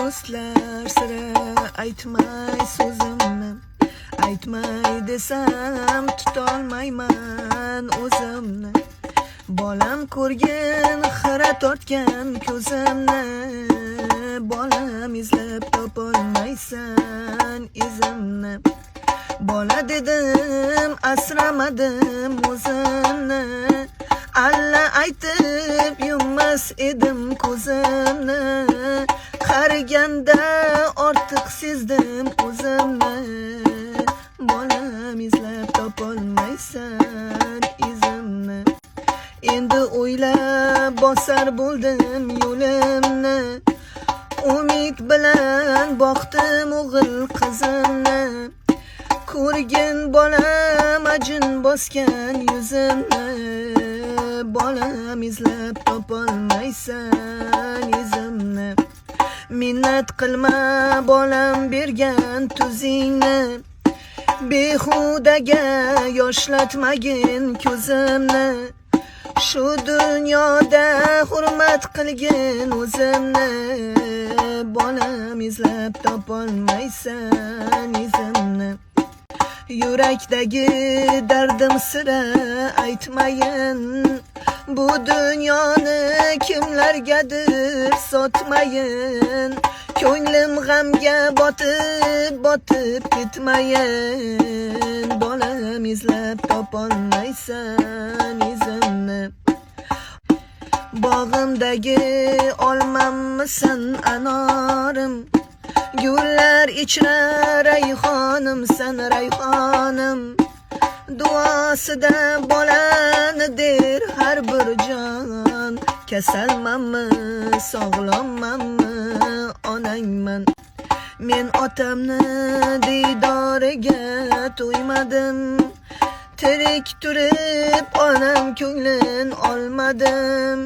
do'stlar sira aytmay so'zimni, aytmay desam tutolmayman o'zimni. Bolam ko'rgin xira tortgan ko'zimni, bolam izlab topolmaysan izimni. Bola dedim asramadim o'zimni, alla aytib yummas edim ko'zimni. Qariganda ortiq sezdim o'zimni, bolam izlab topolmaysan izimni. Endi o'ylab bosar bo'ldim yo'limni, umid bilan boqdim o'g'il qizimni. Ko'rgin bolam ajin bosgan yuzimni, bolam izlab topolmaysan izimni. Minnat qilma bolam bergan tuzingni, behudaga yoshlatmagin ko'zimni. Shu dunyoda hurmat qilgin o'zimni, bolam izlab topolmaysan izimni. Yurakdagi dardim sira aytmayin, bu dunyoni kimlargadir sotmayin. Ko'nglim g'amga botib ketmayin, bolam izlab topolmaysan izimni. Bog'imdagi olmammisan anorim, gullar ichra rayhonimsan rayhonim. Duosida bolani der har bir jon, kasalmanmi sog'lommanmi onangman. Men otamni diydoriga to'ymadim, tirik turib onam ko'nglin olmadim.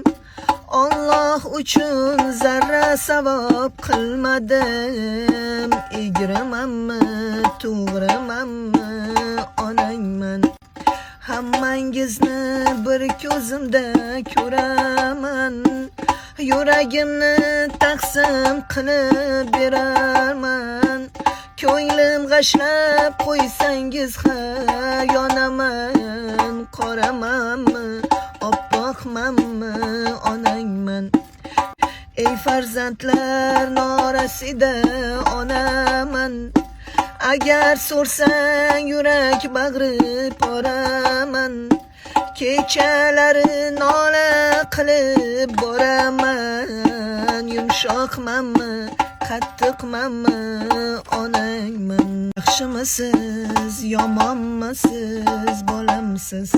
Alloh uchun zarra savob qilmadim, egrimanmi to'g'rimanmi onangman. Hammangizni bir ko'zimda ko'raman, yuragimni taqsim qilib berarman. Ko'nglim g'ashlab qo'ysangiz ha yonaman, qoramanmi oppoqmanmi onangman. Ey farzandlar norasida onaman, agar so'rsang yurak bag'ri poraman. Kechalari nola qilib boraman, yumshoqmanmi qattiqmanmi onangman. Yaxshimisiz yomonmisiz bolamsiz,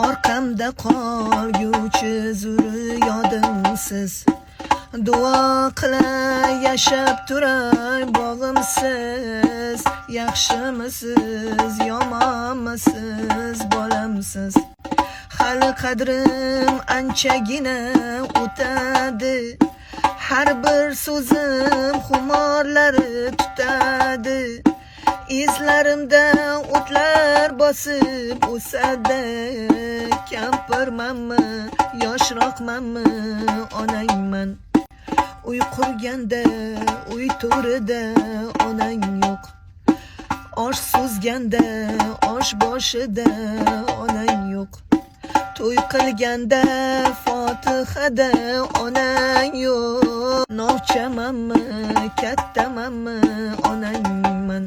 orqamda qolguvchi zurriyodimsiz. Duo qilay yashab turay bog'imsiz, yaxshimisiz yomonmisiz bolamsiz. Hali qadrim anchagina o'tadi, har bir so'zim xumorlari tutadi. Izlarimda o'tlar bosib o'sadi, kampirmanmi yoshroqmanmi onangman. Uy qurganda uy to'rida onang yo'q, osh so'zganda osh boshida onang yo'q. To'y qilganda fotihada onang yo'q. Novchamanmi kattamanmi onangman.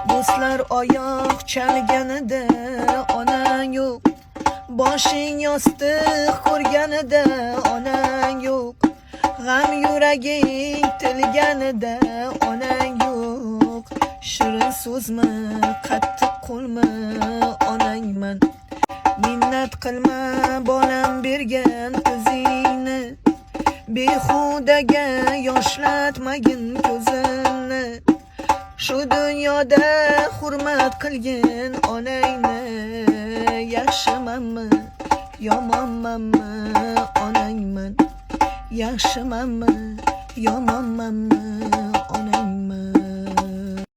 Do'stlar oyoq chalganida onang yo'q, boshing yostiq ko'rganida onang yo'q. G'am yuraging tilganida onang yo'q. Shirin so'zmi qattiq qo'lmi onangman. Minnat qilma bolam bergan ko'zingni, behudaga yoshlatmagin ko'zimni. Shu dunyoda hurmat qilgin onangni, yaxshimanmi yomonmanmi onangman. Yaxshimanmi yomonmanmi onangman.